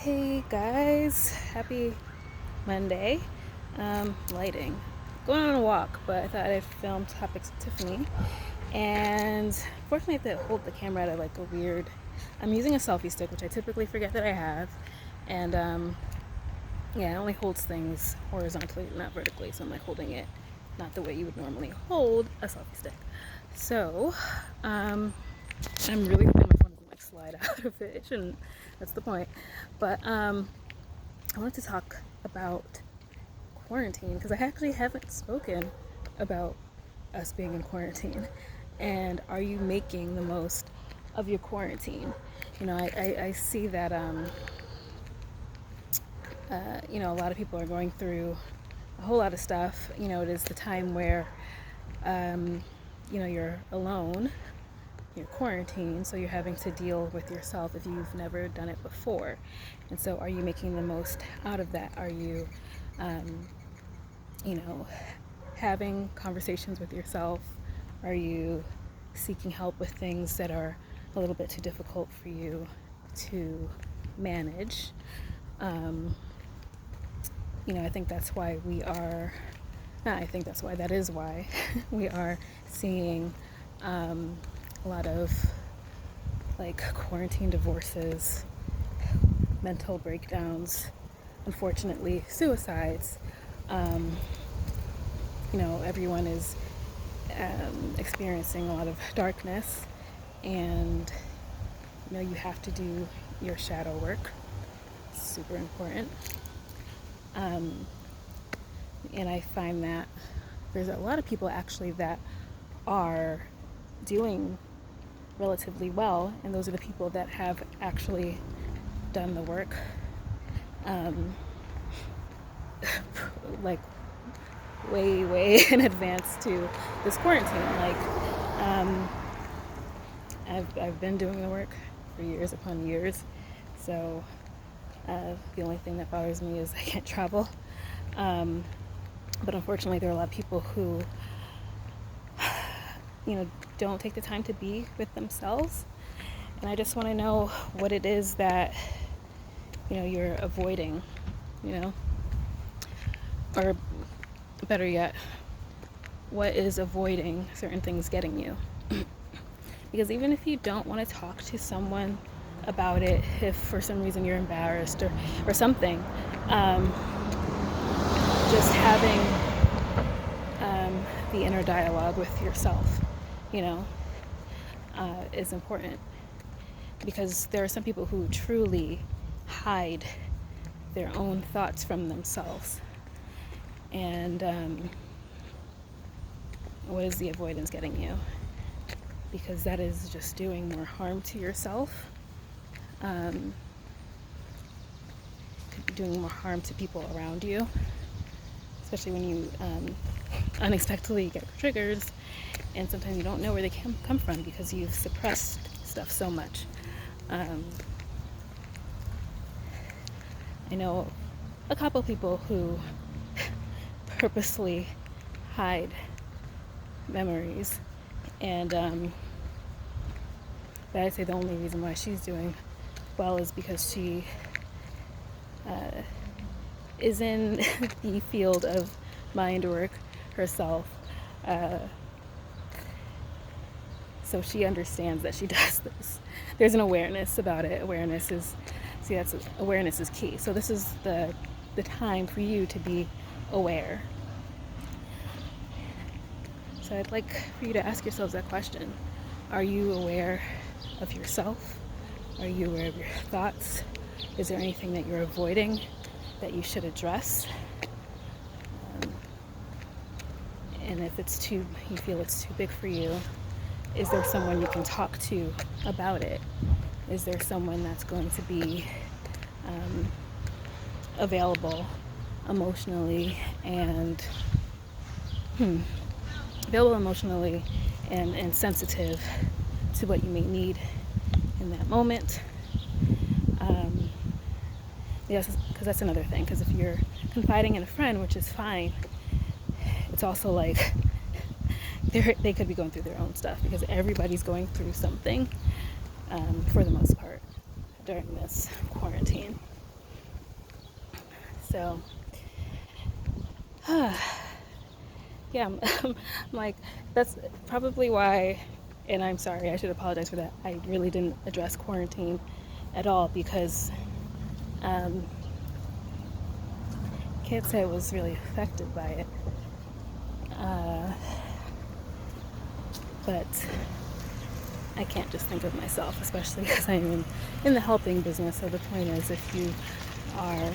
Hey guys, happy Monday. Lighting. Going on a walk, but I thought I'd film topics with Tiffany. And fortunately, I have to hold the camera at like a weird. I'm using a selfie stick, which I typically forget that I have. And yeah, it only holds things horizontally, not vertically. So I'm like holding it not the way you would normally hold a selfie stick. So I'm really hoping my phone doesn't like slide out of it. It shouldn't. That's the point. But I wanted to talk about quarantine because I actually haven't spoken about us being in quarantine. And are you making the most of your quarantine? I see that, a lot of people are going through a whole lot of stuff. It is the time where, you're alone, you're quarantined, so you're having to deal with yourself if you've never done it before. And so are you making the most out of that? Are you um, having conversations with yourself? Are you seeking help with things that are a little bit too difficult for you to manage? I think that's why we are, not I think that's why, that is why we are seeing a lot of like quarantine divorces, mental breakdowns, unfortunately suicides. Um, Everyone is experiencing a lot of darkness, and you have to do your shadow work. Super important. And I find that there's a lot of people actually that are doing relatively well, and those are the people that have actually done the work, like way in advance to this quarantine. Like, I've been doing the work for years upon years, so the only thing that bothers me is I can't travel. But unfortunately, there are a lot of people who, don't take the time to be with themselves. And I just want to know what it is that, you're avoiding, or better yet, what is avoiding certain things getting you. Because even if you don't want to talk to someone about it, if for some reason you're embarrassed or something, just having the inner dialogue with yourself, is important. Because there are some people who truly hide their own thoughts from themselves. And what is the avoidance getting you? Because that is just doing more harm to yourself, doing more harm to people around you, especially when you unexpectedly get triggers, and sometimes you don't know where they come from because you've suppressed stuff so much. I know a couple people who purposely hide memories, and but I'd say the only reason why she's doing well is because she is in the field of mind work herself, so she understands that she does this. There's an awareness about it. Awareness is key. So this is the time for you to be aware. So I'd like for you to ask yourselves that question. Are you aware of yourself? Are you aware of your thoughts? Is there anything that you're avoiding that you should address? And if you feel it's too big for you, is there someone you can talk to about it? Is there someone that's going to be available emotionally and sensitive to what you may need in that moment? Yes, because that's another thing. Because if you're confiding in a friend, which is fine, it's also like they could be going through their own stuff, because everybody's going through something, for the most part, during this quarantine. So, yeah, I'm like, that's probably why, and I'm sorry, I should apologize for that. I really didn't address quarantine at all because can't say I was really affected by it. But I can't just think of myself, especially because I'm in the helping business. So the point is, if you are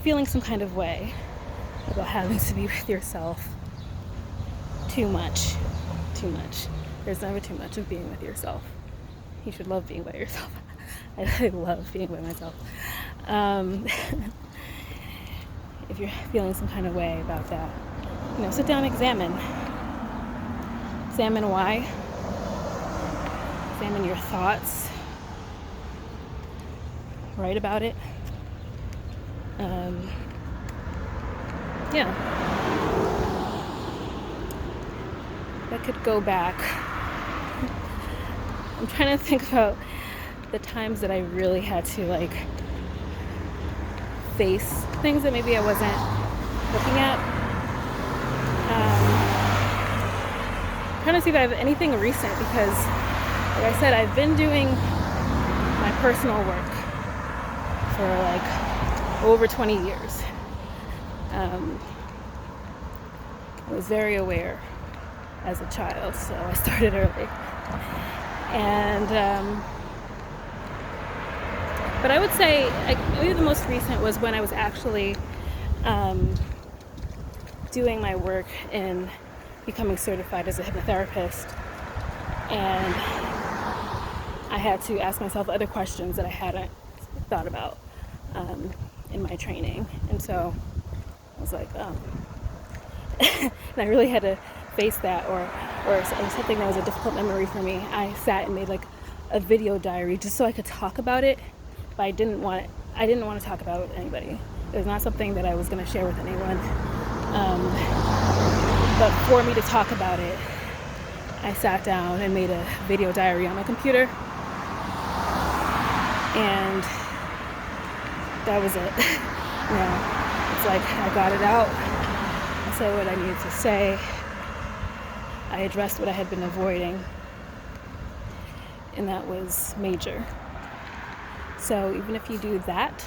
feeling some kind of way about having to be with yourself too much, there's never too much of being with yourself. You should love being by yourself. I love being by myself. If you're feeling some kind of way about that, sit down and examine why, examine your thoughts, write about it. I could go back. I'm trying to think about the times that I really had to face things that maybe I wasn't looking at. Trying to see if I have anything recent because, like I said, I've been doing my personal work for over 20 years. I was very aware as a child, so I started early. And but I would say maybe the most recent was when I was actually doing my work in becoming certified as a hypnotherapist, and I had to ask myself other questions that I hadn't thought about in my training. And so I was like, and I really had to face that, or something that was a difficult memory for me. I sat and made a video diary just so I could talk about it, but I didn't want to talk about it with anybody. It was not something that I was going to share with anyone. But for me to talk about it, I sat down and made a video diary on my computer, and that was it. It's like I got it out. I said what I needed to say. I addressed what I had been avoiding, and that was major. So even if you do that,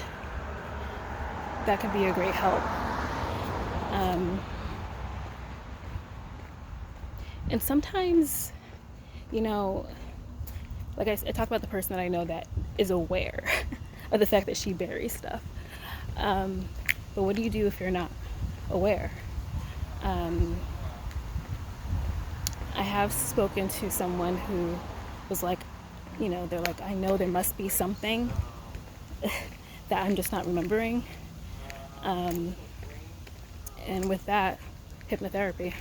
that could be a great help. And sometimes, like I talk about the person that I know that is aware of the fact that she buries stuff. But what do you do if you're not aware? I have spoken to someone who was like, they're like, I know there must be something that I'm just not remembering. And with that, hypnotherapy,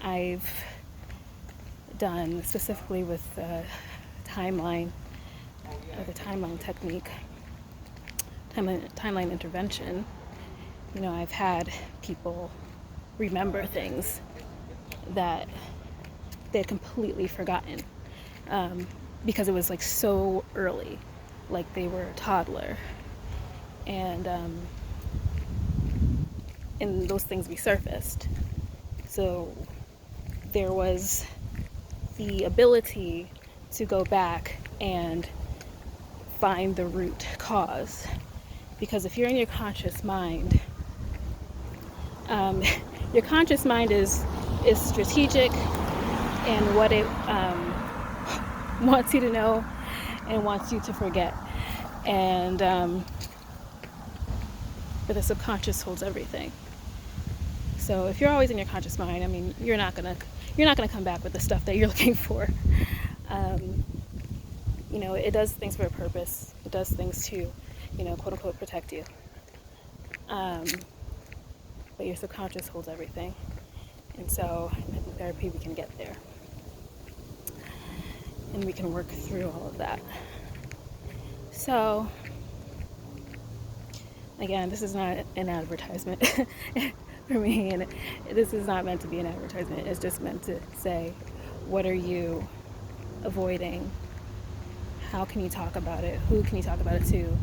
I've done specifically with the timeline technique, timeline intervention. I've had people remember things that they had completely forgotten because it was so early, like they were a toddler, and those things resurfaced. So there was the ability to go back and find the root cause, because if you're in your conscious mind, your conscious mind is strategic in what it wants you to know and wants you to forget, and but the subconscious holds everything. So if you're always in your conscious mind, you're not gonna come back with the stuff that you're looking for. It does things for a purpose. It does things to, quote unquote, protect you. But your subconscious holds everything. And so in hypnotherapy we can get there. And we can work through all of that. So, again, this is not an advertisement for me, and this is not meant to be an advertisement. It's just meant to say, what are you avoiding? how can you talk about it? Who can you talk about it to?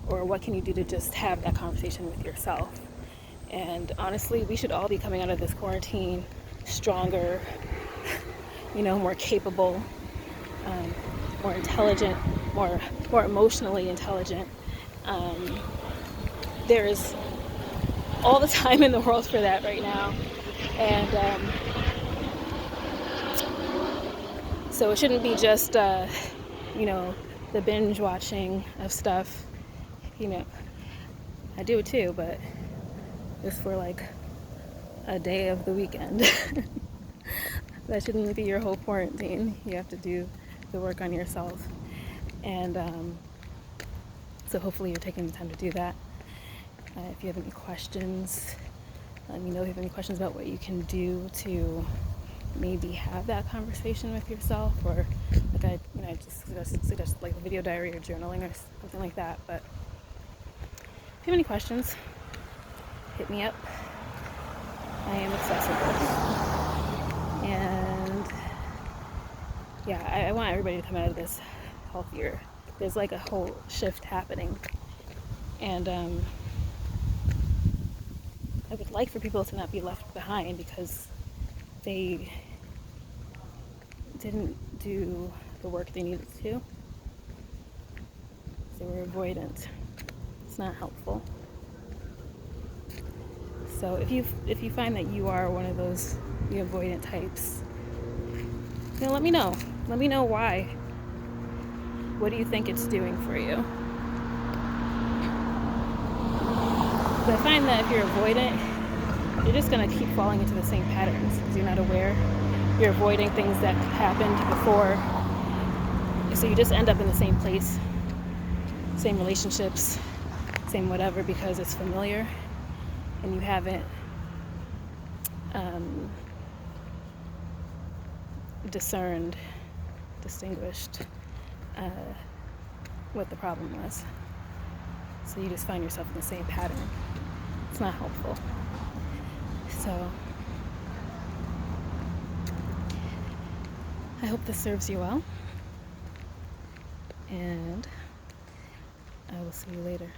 Or what can you do to just have that conversation with yourself? And honestly, we should all be coming out of this quarantine stronger, more capable, more intelligent, more emotionally intelligent. There is all the time in the world for that right now. And so it shouldn't be just, the binge watching of stuff. I do it too, but just for like a day of the weekend. That shouldn't be your whole quarantine. You have to do the work on yourself. And so hopefully you're taking the time to do that. If you have any questions, let me know if you have any questions about what you can do to maybe have that conversation with yourself, or like I just suggest like a video diary or journaling or something like that. But if you have any questions, hit me up. I am accessible. And yeah, I want everybody to come out of this healthier. There's like a whole shift happening. And I would like for people to not be left behind because they didn't do the work they needed to. They were avoidant. It's not helpful. So if you find that you are one of those the avoidant types, let me know. Let me know why. What do you think it's doing for you? But I find that if you're avoidant, you're just going to keep falling into the same patterns because you're not aware. You're avoiding things that happened before. So you just end up in the same place, same relationships, same whatever, because it's familiar and you haven't distinguished what the problem was. So you just find yourself in the same pattern. It's not helpful. So I hope this serves you well, and I will see you later.